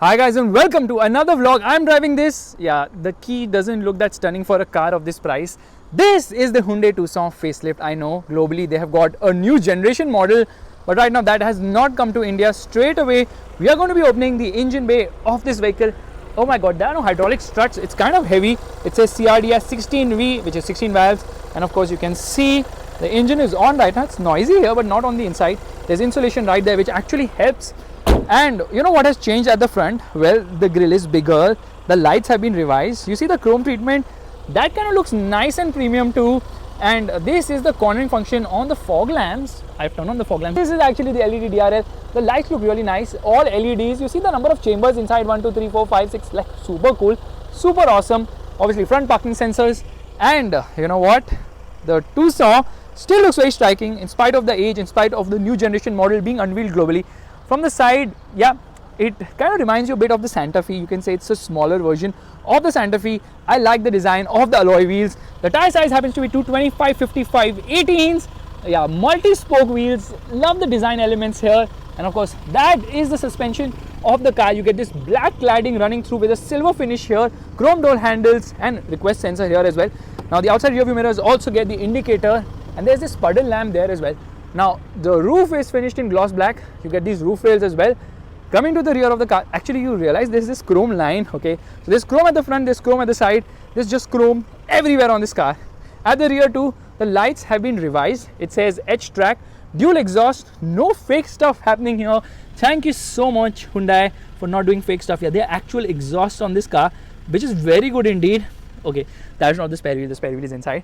Hi guys and welcome to another vlog. I'm driving this. Yeah, the key doesn't look that stunning for a car of this price. This is the Hyundai Tucson Facelift. I know globally they have got a new generation model, but right now that has not come to India. Straight away we are going to be opening the engine bay of this vehicle. Oh my god, there are no hydraulic struts. It's kind of heavy. It says CRDS 16V, which is 16 valves, and of course you can see the engine is on right now. It's noisy here but not on the inside. There's insulation right there which actually helps. And you know what has changed at the front? Well, the grille is bigger, the lights have been revised. You see the chrome treatment, that kind of looks nice and premium too. And this is the cornering function on the fog lamps. I've turned on the fog lamps. This is actually the LED DRL. The lights look really nice, all LEDs. You see the number of chambers inside, 1 2 3 4 5 6, like super cool, super awesome. Obviously front parking sensors. And you know what, the Tucson still looks very striking in spite of the age, in spite of the new generation model being unveiled globally. From the side, yeah, it kind of reminds you a bit of the Santa Fe. You can say it's a smaller version of the Santa Fe. I like the design of the alloy wheels. The tire size happens to be 225 55 18s. Yeah, multi-spoke wheels. Love the design elements here. And of course, that is the suspension of the car. You get this black cladding running through with a silver finish here, chrome door handles and request sensor here as well. Now the outside rear view mirrors also get the indicator, and there's this puddle lamp there as well. Now the roof is finished in gloss black. You get these roof rails as well. Coming to the rear of the car, actually you realize there's this chrome line. Okay, so there's chrome at the front, there's chrome at the side, there's just chrome everywhere on this car. At the rear too, the lights have been revised. It says H track, dual exhaust, no fake stuff happening here. Thank you so much Hyundai for not doing fake stuff. Yeah, they're actual exhaust on this car, which is very good indeed. Okay, that's not the spare wheel is inside.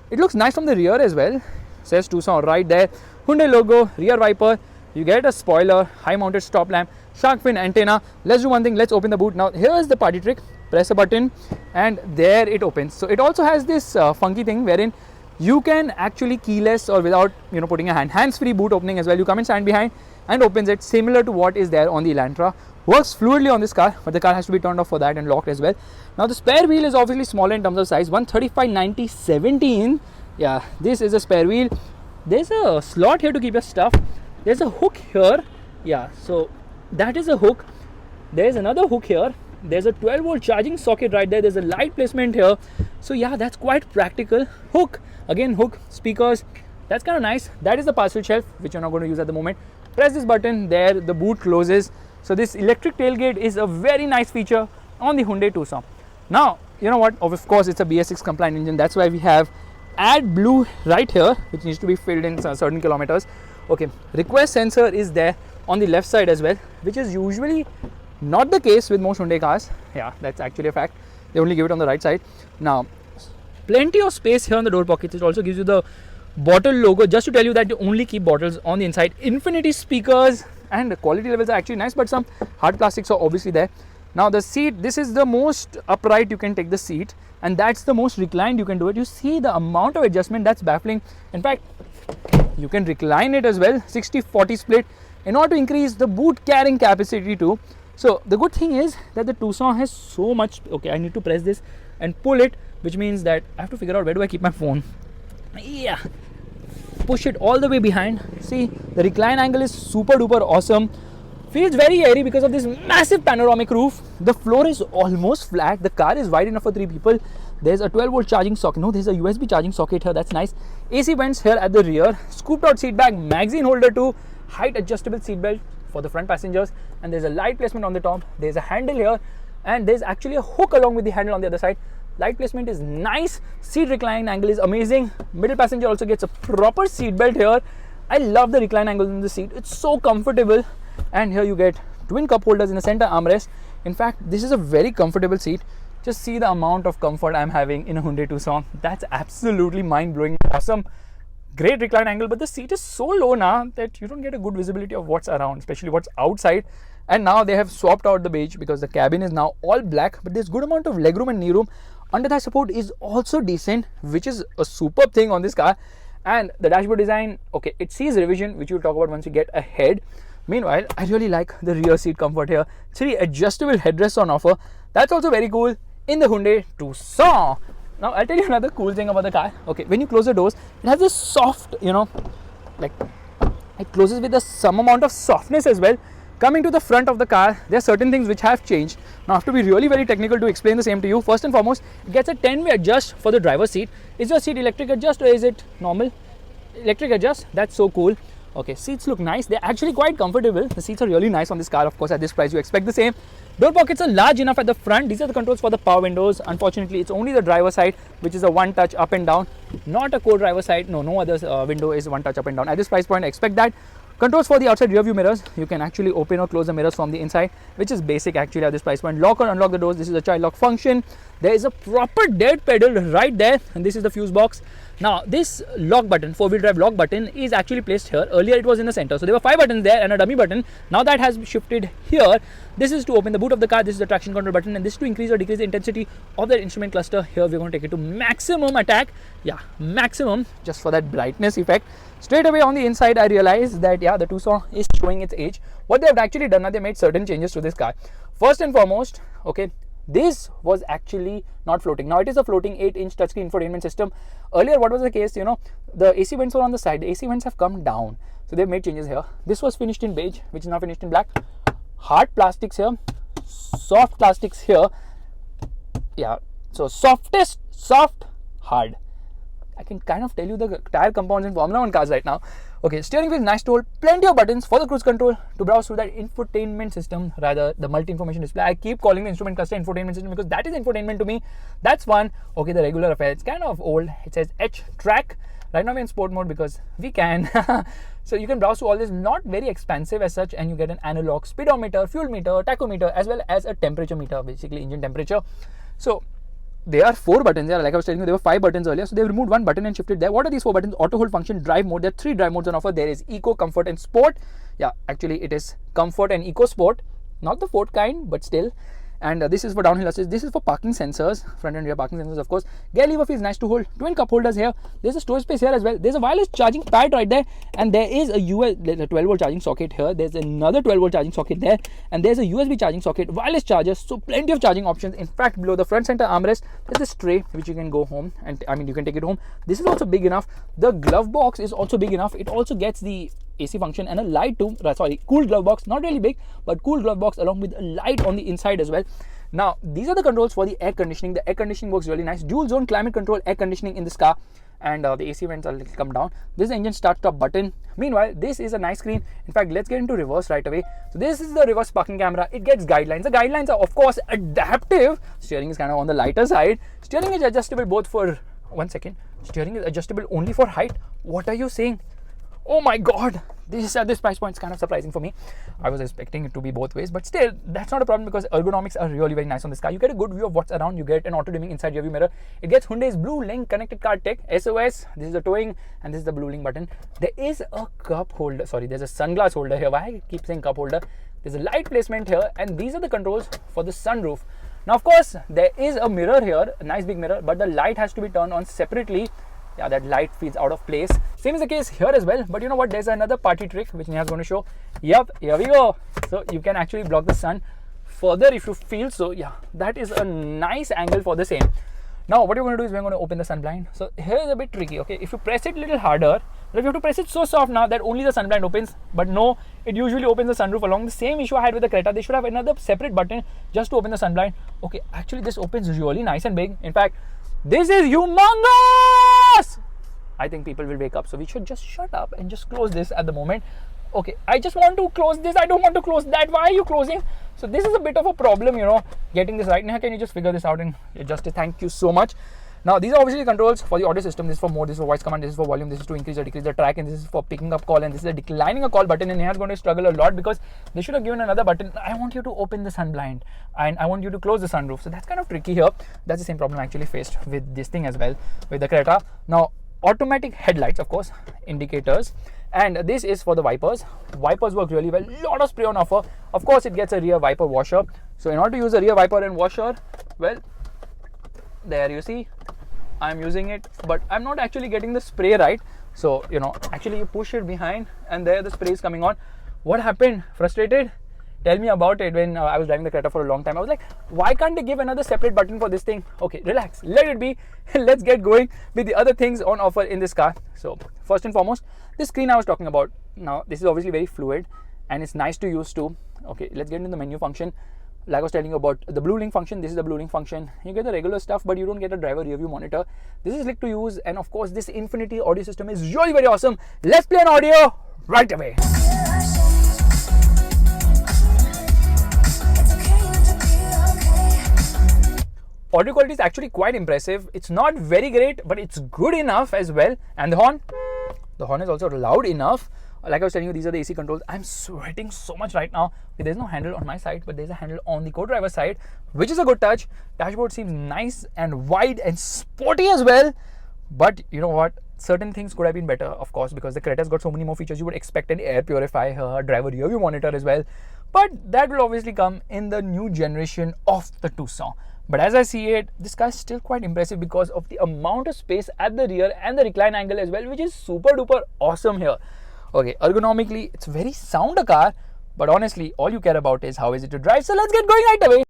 It looks nice from the rear as well. Says Tucson right there. Hyundai logo, rear wiper. You get a spoiler, high mounted stop lamp, shark fin antenna. Let's do one thing, let's open the boot. Now here is the party trick. Press a button and there it opens. So it also has this funky thing wherein you can actually keyless or without putting a hands-free boot opening as well. You come and stand behind and opens it, similar to what is there on the Elantra. Works fluidly on this car, but the car has to be turned off for that and locked as well. Now the spare wheel is obviously smaller in terms of size, 135/90/17. Yeah, this is a spare wheel. There's a slot here to keep your stuff. There's a hook here. Yeah, so that is a hook. There's another hook here. There's a 12-volt charging socket right there. There's a light placement here. So yeah, that's quite practical. Hook, again hook, speakers. That's kind of nice. That is the parcel shelf, which you're not going to use at the moment. Press this button there, the boot closes. So this electric tailgate is a very nice feature on the Hyundai Tucson. Now, you know what? Of course, it's a BS6 compliant engine. That's why we have AdBlue right here, which needs to be filled in certain kilometers. Okay, request sensor is there on the left side as well, which is usually not the case with most Hyundai cars. Yeah, that's actually a fact. They only give it on the right side. Now, plenty of space here on the door pockets. It also gives you the bottle logo, just to tell you that you only keep bottles on the inside. Infinity speakers, and the quality levels are actually nice, but some hard plastics are obviously there. Now the seat, this is the most upright you can take the seat, and that's the most reclined you can do it. You see the amount of adjustment, that's baffling. In fact, you can recline it as well, 60-40 split, in order to increase the boot carrying capacity too. So the good thing is that the Tucson has so much. Okay, I need to press this and pull it, which means that I have to figure out where do I keep my phone. Yeah, push it all the way behind. See, the recline angle is super duper awesome. Feels very airy because of this massive panoramic roof. The floor is almost flat. The car is wide enough for 3 people. There's a 12-volt charging socket. No, there's a USB charging socket here. That's nice. AC vents here at the rear. Scooped out seat bag, magazine holder too. Height adjustable seat belt for the front passengers. And there's a light placement on the top. There's a handle here. And there's actually a hook along with the handle on the other side. Light placement is nice. Seat recline angle is amazing. Middle passenger also gets a proper seat belt here. I love the recline angle in the seat. It's so comfortable. And here you get twin cup holders in the center armrest. In fact, this is a very comfortable seat. Just see the amount of comfort I'm having in a Hyundai Tucson. That's absolutely mind-blowing, awesome. Great recline angle, but the seat is so low now that you don't get a good visibility of what's around, especially what's outside. And now they have swapped out the beige because the cabin is now all black, but there's good amount of legroom and knee room. Under thigh support is also decent, which is a superb thing on this car. And the dashboard design, okay, it sees revision, which we'll talk about once we get ahead. Meanwhile, I really like the rear seat comfort here. 3 adjustable headrests on offer. That's also very cool in the Hyundai Tucson. Now, I'll tell you another cool thing about the car. Okay, when you close the doors, it has this soft, like, it closes with some amount of softness as well. Coming to the front of the car, there are certain things which have changed. Now I have to be really very technical to explain the same to you. First and foremost, it gets a 10-way adjust for the driver's seat. Is your seat electric adjust or is it normal? Electric adjust, that's so cool. Okay, seats look nice. They're actually quite comfortable. The seats are really nice on this car. Of course, at this price, you expect the same. Door pockets are large enough at the front. These are the controls for the power windows. Unfortunately, it's only the driver side, which is a one touch up and down. Not a co-driver side. No other window is one touch up and down. At this price point, expect that. Controls for the outside rear view mirrors. You can actually open or close the mirrors from the inside, which is basic actually at this price point. Lock or unlock the doors. This is a child lock function. There is a proper dead pedal right there, and this is the fuse box. Now this lock button, 4-wheel drive lock button, is actually placed here. Earlier it was in the center, so there were 5 buttons there and a dummy button. Now that has shifted here. This is to open the boot of the car. This is the traction control button, and this is to increase or decrease the intensity of the instrument cluster. Here we're going to take it to maximum attack. Yeah, maximum, just for that brightness effect. Straight away on the inside, I realized that yeah, the Tucson is showing its age. What they have actually done, now they made certain changes to this car. First and foremost, okay, this was actually not floating. Now it is a floating 8-inch touchscreen infotainment system. Earlier, what was the case? You know, the AC vents were on the side. The AC vents have come down, so they've made changes here. This was finished in beige, which is now finished in black. Hard plastics here, soft plastics here. Yeah, so softest, soft, hard. I can kind of tell you the tire compounds in Formula 1 cars right now. Okay, steering wheel nice to hold. Plenty of buttons for the cruise control to browse through that infotainment system, rather the multi-information display. I keep calling the instrument cluster infotainment system because that is infotainment to me. That's fun. Okay, the regular affair. It's kind of old. It says H track. Right now we're in sport mode because we can. So you can browse through all this. Not very expensive as such, and you get an analog speedometer, fuel meter, tachometer, as well as a temperature meter, basically engine temperature. So there are 4 buttons there. Like I was telling you, there were 5 buttons earlier, so they've removed 1 button and shifted there. What are these 4 buttons? Auto hold function, drive mode. There are 3 drive modes on offer. There is eco, comfort and sport. Yeah, actually it is comfort and eco sport, not the Ford kind, but still. And this is for downhill assist. This is for parking sensors, front and rear parking sensors, of course. Gear lever feels nice to hold. Twin cup holders here. There's a storage space here as well. There's a wireless charging pad right there, and there is a 12-volt charging socket here. There's another 12-volt charging socket there, and there's a USB charging socket, wireless chargers. So plenty of charging options. In fact, below the front center armrest, there's this tray which you can go home, and I mean you can take it home. This is also big enough. The glove box is also big enough. It also gets the AC function and a light too. Cool glove box, not really big, but cool glove box along with a light on the inside as well. Now these are the controls for the air conditioning. The air conditioning works really nice. Dual zone climate control air conditioning in this car, and the AC vents are a little come down. This is the engine start stop button. Meanwhile, this is a nice screen. In fact, let's get into reverse right away. So this is the reverse parking camera. It gets guidelines. The guidelines are of course adaptive. Steering is kind of on the lighter side. Steering is adjustable both for steering is adjustable only for height. What are you saying? Oh my god, this at this price point is kind of surprising for me. I was expecting it to be both ways, but still that's not a problem because ergonomics are really very nice on this car. You get a good view of what's around. You get an auto dimming inside rear view mirror. It gets Hyundai's Blue Link connected car tech, SOS. This is the towing, and this is the Blue Link button. There is a cup holder. Sorry, there's a sunglass holder here. Why I keep saying cup holder? There's a light placement here, and these are the controls for the sunroof. Now of course there is a mirror here, a nice big mirror, but the light has to be turned on separately. Yeah, that light feels out of place. Same is the case here as well, but you know what, there's another party trick which Neha is going to show. Yep, here we go. So you can actually block the sun further if you feel so. Yeah, that is a nice angle for the same. Now what you're going to do is we're going to open the sun blind. So here is a bit tricky. Okay, if you press it a little harder, but if you have to press it so soft now that only the sun blind opens, but no, it usually opens the sunroof along. The same issue I had with the Creta. They should have another separate button just to open the sun blind. Okay, actually this opens really nice and big. In fact, this is humongous. I think people will wake up, so we should just shut up and just close this at the moment. Okay, I just want to close this. I don't want to close that. Why are you closing? So this is a bit of a problem, you know, getting this right. Now, can you just figure this out and adjust it? Thank you so much. Now, these are obviously controls for the audio system. This is for mode, this is for voice command, this is for volume, this is to increase or decrease the track, and this is for picking up call, and this is a declining a call button. And Neha is going to struggle a lot because they should have given another button. I want you to open the sun blind and I want you to close the sunroof. So that's kind of tricky here. That's the same problem I actually faced with this thing as well, with the Creta. Now, automatic headlights, of course, indicators, and this is for the wipers. Wipers work really well. Lot of spray on offer. Of course, it gets a rear wiper washer. So in order to use a rear wiper and washer, well, there you see, I'm using it, but I'm not actually getting the spray right. So, you know, actually you push it behind and there the spray is coming on. What happened? Frustrated? Tell me about it. When I was driving the Creta for a long time, I was like, why can't they give another separate button for this thing? Okay, relax, let it be. Let's get going with the other things on offer in this car. So first and foremost, this screen I was talking about. Now this is obviously very fluid, and it's nice to use too. Okay, let's get into the menu function. Like I was telling you about the blue link function, this is the blue link function. You get the regular stuff, but you don't get a driver rear view monitor. This is slick to use, and of course this Infinity audio system is really very awesome. Let's play an audio right away. Audio quality is actually quite impressive. It's not very great, but it's good enough as well. And the horn is also loud enough. Like I was telling you, these are the AC controls. I'm sweating so much right now. Okay, there's no handle on my side, but there's a handle on the co-driver side, which is a good touch. Dashboard seems nice and wide and sporty as well. But you know what? Certain things could have been better, of course, because the Creta's got so many more features. You would expect an air purifier, driver rear view monitor as well. But that will obviously come in the new generation of the Tucson. But as I see it, this car is still quite impressive because of the amount of space at the rear and the recline angle as well, which is super duper awesome here. Okay, ergonomically, it's very sound a car, but honestly, all you care about is how is it to drive. So let's get going right away.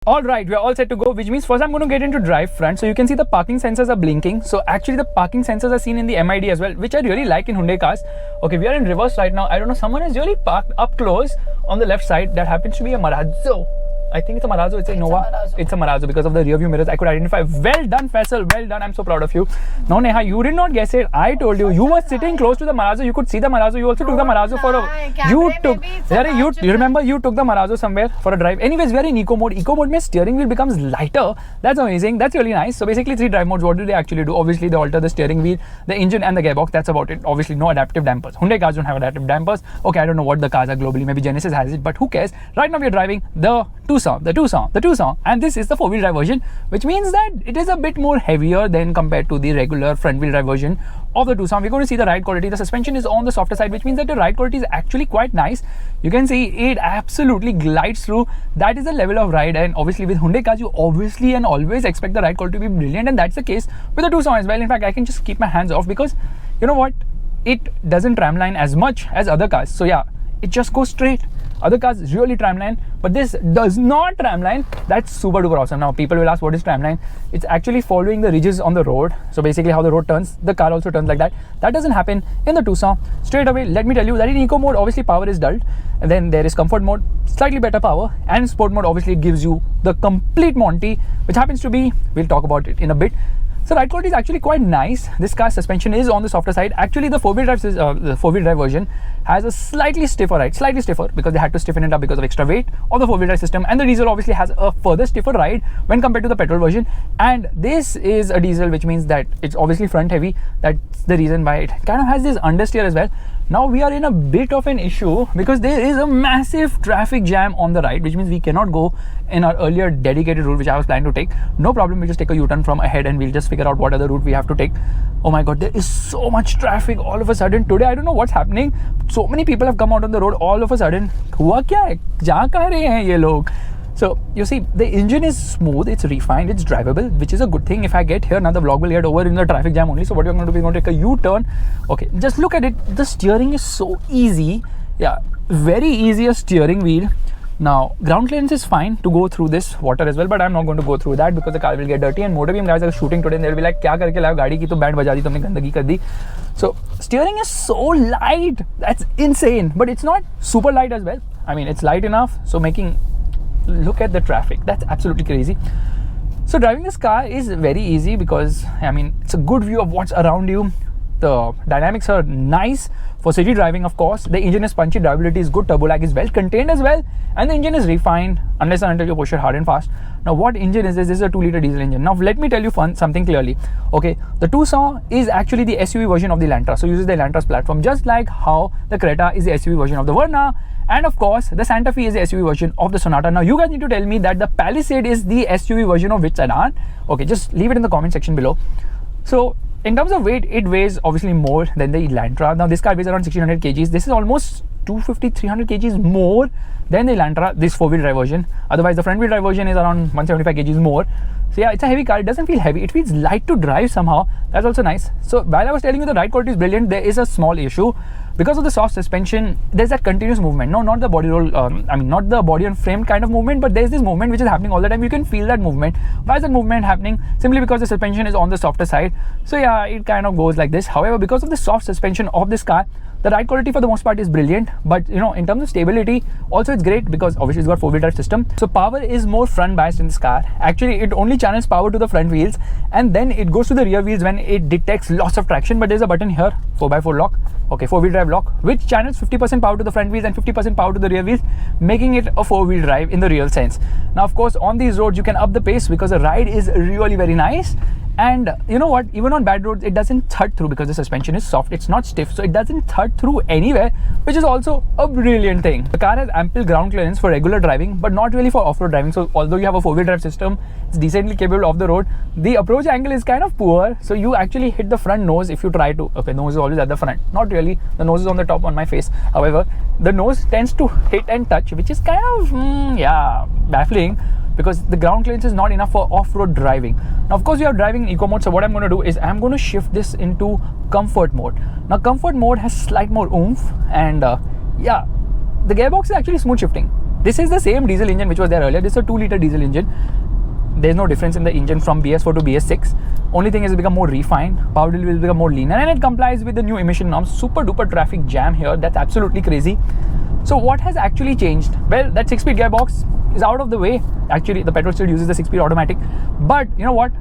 Alright, we are all set to go, which means first I'm going to get into drive front. So you can see the parking sensors are blinking. So actually the parking sensors are seen in the MID as well, which I really like in Hyundai cars. Okay, we are in reverse right now. I don't know, someone has really parked up close on the left side. That happens to be a Marazzo. I think it's a Marazzo, it's a Innova. It's a Marazzo because of the rear view mirrors. I could identify. Well done, Faisal. Well done. I'm so proud of you. No, Neha, you did not guess it. I told you. You were sitting close to the Marazzo. You could see the Marazzo. You also took the Marazzo for a. You remember you took the Marazzo somewhere for a drive. Anyways, we are in eco mode. Eco mode means steering wheel becomes lighter. That's amazing. That's really nice. So basically, 3 drive modes. What do they actually do? Obviously, they alter the steering wheel, the engine, and the gearbox. That's about it. Obviously, no adaptive dampers. Hyundai cars don't have adaptive dampers. Okay, I don't know what the cars are globally. Maybe Genesis has it, but who cares? Right now, we are driving the Tucson, and this is the 4-wheel drive version, which means that it is a bit more heavier than compared to the regular front-wheel drive version of the Tucson. We're going to see the ride quality. The suspension is on the softer side, which means that the ride quality is actually quite nice. You can see it absolutely glides through. That is the level of ride, and obviously with Hyundai cars, you obviously and always expect the ride quality to be brilliant, and that's the case with the Tucson as well. In fact, I can just keep my hands off because you know what? It doesn't tramline as much as other cars. So yeah, it just goes straight. Other cars really tramline, but this does not tramline. That's super duper awesome. Now people will ask, what is tramline? It's actually following the ridges on the road. So basically how the road turns, the car also turns like that. That doesn't happen in the Tucson. Straight away, let me tell you that in eco mode, obviously power is dulled, and then there is comfort mode, slightly better power, and sport mode obviously gives you the complete Monty, which happens to be, we'll talk about it in a bit. So ride quality is actually quite nice. This car's suspension is on the softer side. Actually, the 4-wheel drive version has a slightly stiffer ride, because they had to stiffen it up because of extra weight of the 4-wheel drive system. And the diesel obviously has a further stiffer ride when compared to the petrol version. And this is a diesel, which means that it's obviously front heavy. That's the reason why it kind of has this understeer as well. Now we are in a bit of an issue because there is a massive traffic jam on the right, which means we cannot go in our earlier dedicated route, which I was planning to take. No problem, we'll just take a U-turn from ahead and we'll just figure out what other route we have to take. Oh my god, there is so much traffic all of a sudden today. I don't know what's happening. So many people have come out on the road all of a sudden. Hua kya hai? Jahan kahan rahe hain ye log? So you see, the engine is smooth, it's refined, it's drivable, which is a good thing. If I get here, now the vlog will get over in the traffic jam only. So what you're going to do, we're going to take a U-turn. Okay, just look at it. The steering is so easy. Yeah, very easy a steering wheel. Now, ground clearance is fine to go through this water as well, but I'm not going to go through that because the car will get dirty. And motor beam guys are shooting today and they'll be like, kya karke layo gaadi ki to band baja di, tumne gandagi kar di. So steering is so light, that's insane, but it's not super light as well. I mean, it's light enough, so look at the traffic, that's absolutely crazy. So driving this car is very easy because I mean, it's a good view of what's around you. The dynamics are nice for city driving, of course. The engine is punchy, drivability is good, turbo lag is well contained as well, and the engine is refined unless and until you push it hard and fast. Now what engine is this? This is a 2-liter diesel engine. Now let me tell you something clearly. Okay, the Tucson is actually the SUV version of the Elantra, so uses the Elantra's platform, just like how the Creta is the SUV version of the Verna, and of course the Santa Fe is the SUV version of the Sonata. Now you guys need to tell me that the Palisade is the SUV version of which sedan? Okay, just leave it in the comment section below. So in terms of weight, it weighs obviously more than the Elantra. Now this car weighs around 1600 kgs. This is almost 250-300 kgs more than the Elantra, this 4-wheel drive version. Otherwise the front wheel drive version is around 175 kgs more. So yeah, it's a heavy car. It doesn't feel heavy. It feels light to drive somehow. That's also nice. So while I was telling you the ride quality is brilliant, there is a small issue. Because of the soft suspension, there's that continuous movement. No, not the body roll, not the body on frame kind of movement, but there's this movement which is happening all the time. You can feel that movement. Why is that movement happening? Simply because the suspension is on the softer side. So yeah, it kind of goes like this. However, because of the soft suspension of this car, the ride quality for the most part is brilliant, but in terms of stability, also it's great because obviously it's got 4-wheel drive system. So power is more front biased in this car. Actually, it only channels power to the front wheels, and then it goes to the rear wheels when it detects loss of traction. But there's a button here, 4x4 lock, 4-wheel drive lock, which channels 50% power to the front wheels and 50% power to the rear wheels, making it a 4-wheel drive in the real sense. Now, of course, on these roads, you can up the pace because the ride is really very nice. And you know what, even on bad roads, it doesn't thud through because the suspension is soft. It's not stiff, so it doesn't thud through anywhere, which is also a brilliant thing. The car has ample ground clearance for regular driving, but not really for off-road driving. So although you have a 4-wheel drive system, it's decently capable of the road. The approach angle is kind of poor, so you actually hit the front nose if you try to. Okay, nose is always at the front. Not really. The nose is on the top on my face. However, the nose tends to hit and touch, which is kind of, baffling, because the ground clearance is not enough for off-road driving. Now, of course, we are driving in eco mode, so what I'm going to do is I'm going to shift this into comfort mode. Now, comfort mode has slight more oomph, and the gearbox is actually smooth shifting. This is the same diesel engine which was there earlier. This is a 2-liter diesel engine. There's no difference in the engine from BS4 to BS6. Only thing is, it become more refined. Power delivery will become more leaner, and it complies with the new emission norms. Super duper traffic jam here. That's absolutely crazy. So what has actually changed? Well, that 6-speed gearbox is out of the way. Actually, the petrol still uses the 6-speed automatic. But you know what?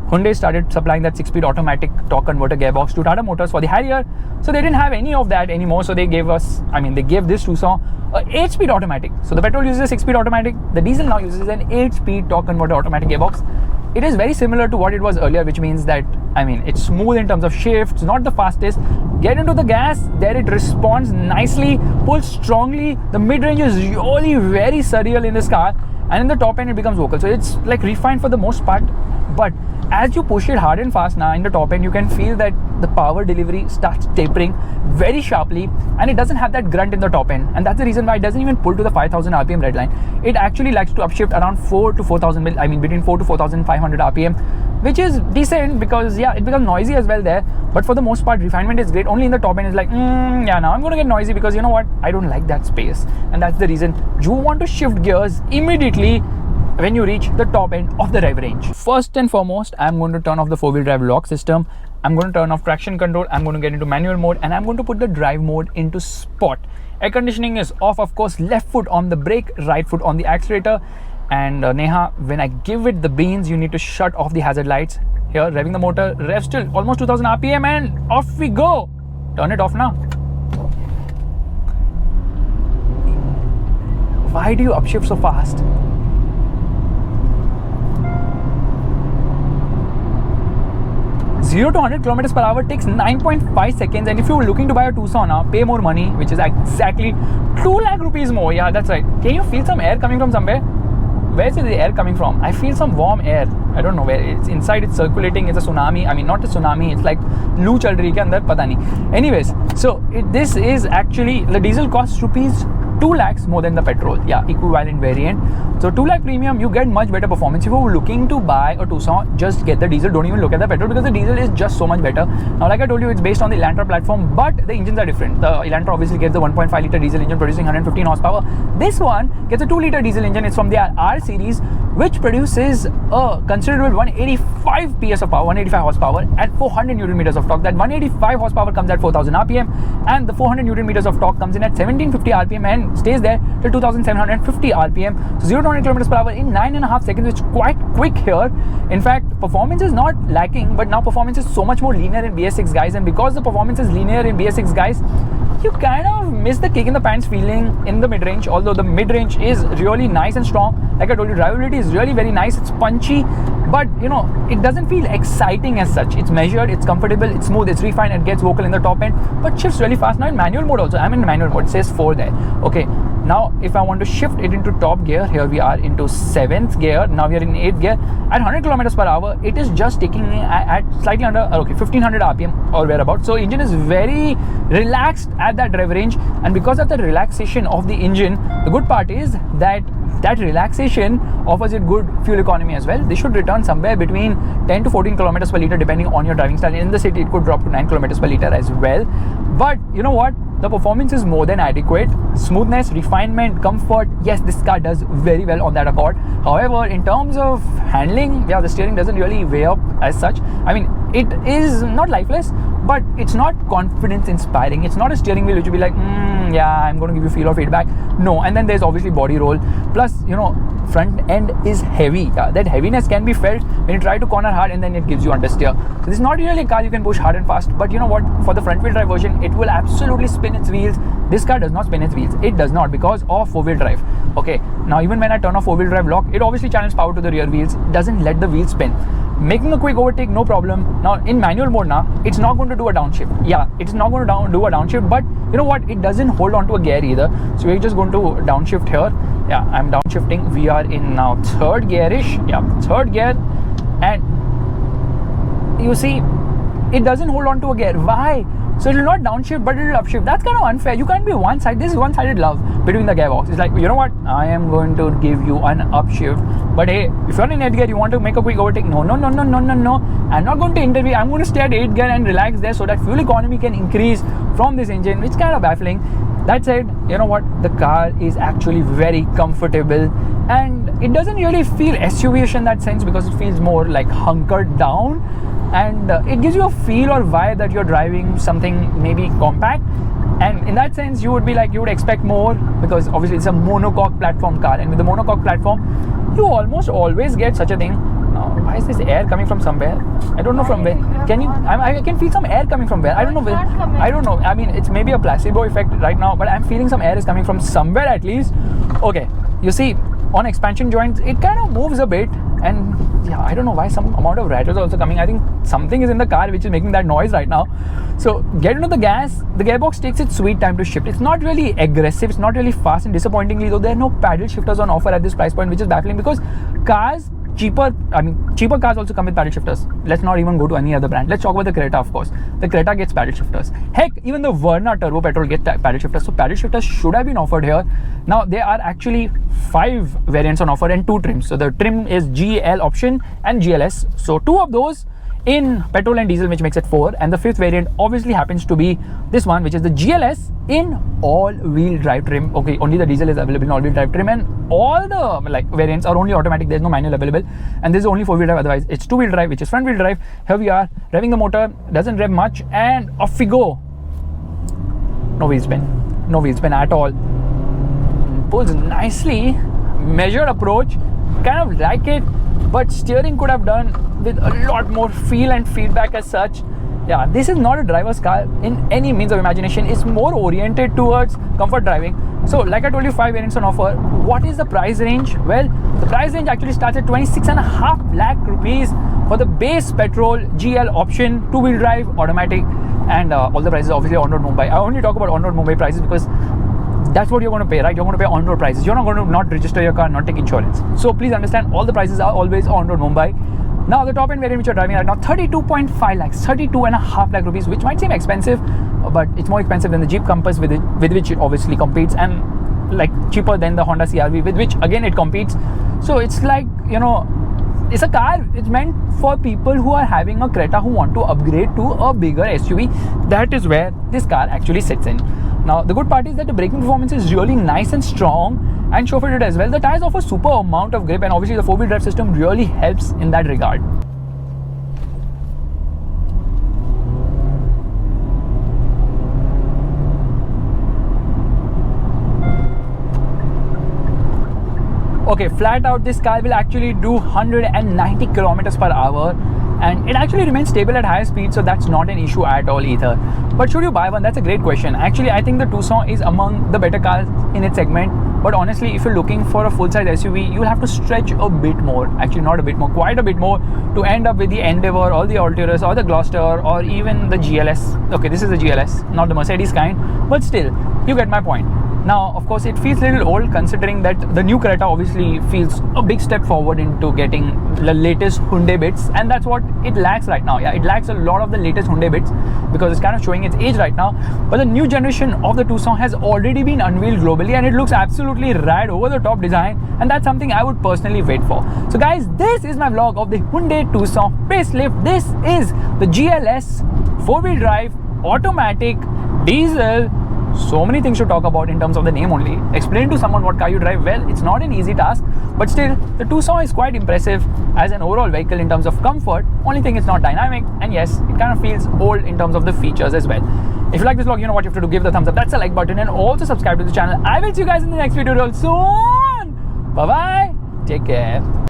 Hyundai started supplying that 6-speed automatic torque converter gearbox to Tata Motors for the Harrier. So they didn't have any of that anymore. So they gave this Tucson an 8-speed automatic. So the petrol uses a 6-speed automatic. The diesel now uses an 8-speed torque converter automatic gearbox. It is very similar to what it was earlier, which means that, it's smooth in terms of shifts, not the fastest. Get into the gas, there it responds nicely, pulls strongly. The mid-range is really very surreal in this car, and in the top end it becomes vocal. So it's like refined for the most part, but as you push it hard and fast now in the top end, you can feel that the power delivery starts tapering very sharply, and it doesn't have that grunt in the top end, and that's the reason why it doesn't even pull to the 5000 RPM red line. It actually likes to upshift around 4 to 4000, between 4 to 4500 RPM, which is decent because it becomes noisy as well there. But for the most part, refinement is great. Only in the top end is like, now I'm going to get noisy because you know what? I don't like that space, and that's the reason you want to shift gears immediately when you reach the top end of the rev range. First and foremost, I'm going to turn off the 4-wheel drive lock system. I'm going to turn off traction control. I'm going to get into manual mode, and I'm going to put the drive mode into sport. Air conditioning is off, of course. Left foot on the brake, right foot on the accelerator. And Neha, when I give it the beans, you need to shut off the hazard lights. Here, revving the motor, rev still almost 2000 RPM, and off we go. Turn it off now. Why do you upshift so fast? 0 to 100 kilometers per hour takes 9.5 seconds, and if you're looking to buy a Tucson now, pay more money, which is exactly 2 lakh rupees more. Yeah, that's right. Can you feel some air coming from somewhere? Where is the air coming from? I feel some warm air. I don't know where. It's inside, it's circulating. It's a tsunami. Not a tsunami. It's like loo chal rahi hai andar, pata nahi. Anyways, so this is actually, the diesel costs rupees 2 lakhs more than the petrol. Yeah, equivalent variant. So 2 lakh premium, you get much better performance. If you're looking to buy a Tucson, just get the diesel. Don't even look at the petrol because the diesel is just so much better. Now, like I told you, it's based on the Elantra platform, but the engines are different. The Elantra obviously gets the 1.5 liter diesel engine producing 115 horsepower. This one gets a 2 liter diesel engine. It's from the R series, which produces a considerable 185 PS of power, 185 horsepower at 400 Newton meters of torque. That 185 horsepower comes at 4000 RPM, and the 400 Newton meters of torque comes in at 1750 RPM and stays there till 2750 RPM. So 0 to 100 kilometers per hour in 9.5 seconds, which is quite quick here. In fact, performance is not lacking, but now performance is so much more linear in BS6, guys. And because the performance is linear in BS6, guys, you kind of miss the kick in the pants feeling in the mid-range, although the mid-range is really nice and strong. Like I told you, drivability is really very nice. It's punchy, but it doesn't feel exciting as such. It's measured, it's comfortable, it's smooth, it's refined, it gets vocal in the top end, but shifts really fast. Now in manual mode also, I'm in manual mode, it says 4 there. Okay, Now if I want to shift it into top gear, here we are into 7th gear. Now we are in 8th gear. At 100 kilometers per hour, it is just taking me at slightly under 1500 rpm or whereabouts. So engine is very relaxed at that rev range, and because of the relaxation of the engine, the good part is that relaxation offers it good fuel economy as well. This should return somewhere between 10 to 14 kilometers per liter depending on your driving style. In the city it could drop to 9 kilometers per liter as well. But you know what, the performance is more than adequate. Smoothness, refinement, comfort, yes, this car does very well on that accord. However, in terms of handling, yeah, the steering doesn't really weigh up as such. I mean, it is not lifeless, but it's not confidence inspiring. It's not a steering wheel which will be like, yeah, I'm going to give you feel or feedback. No. And then there's obviously body roll, plus, you know, front end is heavy. Yeah, that heaviness can be felt when you try to corner hard, and then it gives you understeer. So this is not really a car you can push hard and fast, but you know what, for the front wheel drive version, it will absolutely spin its wheels. This car does not spin its wheels. It does not, because of four-wheel drive. Okay, now even when I turn off four-wheel drive lock, it obviously channels power to the rear wheels, doesn't let the wheels spin. Making a quick overtake, no problem. Now in manual mode now, it's not going to do a downshift. Yeah, it's not going to do a downshift, but you know what, it doesn't hold on to a gear either. So we're just going to downshift here. Yeah, I'm downshifting. We are in now 3rd gear-ish. Yeah, 3rd gear, and you see, it doesn't hold on to a gear. Why? So it will not downshift, but it will upshift. That's kind of unfair. You can't be one side. This is one-sided love between the gearbox. It's like, you know what, I am going to give you an upshift, but hey, if you're in 8th gear, you want to make a quick overtake, no. I'm not going to intervene. I'm going to stay at 8th gear and relax there so that fuel economy can increase from this engine, which is kind of baffling. That said, you know what, the car is actually very comfortable, and it doesn't really feel SUV-ish in that sense, because it feels more like hunkered down, and it gives you a feel or vibe that you're driving something maybe compact. And in that sense, you would expect more, because obviously it's a monocoque platform car, and with the monocoque platform, you almost always get such a thing. Now, why is this air coming from somewhere? I don't know from where. Can you? I can feel some air coming from where. I don't know where. I don't know. I mean, it's maybe a placebo effect right now, but I'm feeling some air is coming from somewhere at least. Okay, you see, on expansion joints, it kind of moves a bit, and yeah, I don't know why some amount of rattles also coming. I think something is in the car which is making that noise right now. So get into the gas. The gearbox takes its sweet time to shift. It's not really aggressive. It's not really fast, and disappointingly though, there are no paddle shifters on offer at this price point, which is baffling, because cheaper cars also come with paddle shifters. Let's not even go to any other brand. Let's talk about the Creta, of course. The Creta gets paddle shifters. Heck, even the Verna Turbo Petrol gets paddle shifters. So paddle shifters should have been offered here. Now there are actually 5 variants on offer and 2 trims. So the trim is GL option and GLS. So 2 of those in petrol and diesel, which makes it 4, and the 5th variant obviously happens to be this one, which is the GLS in all-wheel drive trim. Okay, only the diesel is available in all-wheel drive trim, and all the variants are only automatic. There's no manual available, and this is only 4-wheel drive. Otherwise, it's 2-wheel drive, which is front-wheel drive. Here we are revving the motor, doesn't rev much, and off we go. No wheel spin at all. Pulls nicely, measured approach. Kind of like it, but steering could have done with a lot more feel and feedback as such. Yeah, this is not a driver's car in any means of imagination. It's more oriented towards comfort driving. So like I told you, 5 variants on offer. What is the price range? Well, the price range actually starts at 26.5 lakh rupees for the base petrol GL option, 2-wheel drive, automatic, and all the prices obviously on-road Mumbai. I only talk about on-road Mumbai prices because that's what you're going to pay, right? You're going to pay on-road prices. You're not going to not register your car, not take insurance. So please understand, all the prices are always on-road Mumbai. Now the top end variant which you're driving right now, 32.5 lakhs, 32.5 lakh rupees, which might seem expensive, but it's more expensive than the Jeep Compass with which it obviously competes, and like cheaper than the Honda CR-V with which again it competes. So it's like, you know, it's a car, it's meant for people who are having a Creta who want to upgrade to a bigger SUV. That is where this car actually sits in. Now the good part is that the braking performance is really nice and strong and chauffeured as well. The tires offer super amount of grip, and obviously the 4-wheel drive system really helps in that regard. Okay, flat out this car will actually do 190 kilometers per hour, and it actually remains stable at higher speed, so that's not an issue at all either. But should you buy one? That's a great question. Actually, I think the Tucson is among the better cars in its segment, but honestly, if you're looking for a full-size SUV, you'll have to stretch a bit more. Actually, not a bit more, quite a bit more, to end up with the Endeavour or the Alturas or the Gloucester or even the GLS. Okay, this is the GLS, not the Mercedes kind, but still, you get my point. Now, of course, it feels a little old considering that the new Creta obviously feels a big step forward into getting the latest Hyundai bits, and that's what it lacks right now. Yeah, it lacks a lot of the latest Hyundai bits because it's kind of showing its age right now. But the new generation of the Tucson has already been unveiled globally, and it looks absolutely rad, over the top design, and that's something I would personally wait for. So guys, this is my vlog of the Hyundai Tucson facelift. This is the GLS 4-wheel drive, automatic, diesel. So many things to talk about in terms of the name only. Explain to someone what car you drive, well, it's not an easy task, but still, the Tucson is quite impressive as an overall vehicle in terms of comfort. Only thing, it's not dynamic, and yes, it kind of feels old in terms of the features as well. If you like this vlog, you know what you have to do. Give the thumbs up, that's the like button, and also subscribe to the channel. I will see you guys in the next video soon. Bye bye. Take care.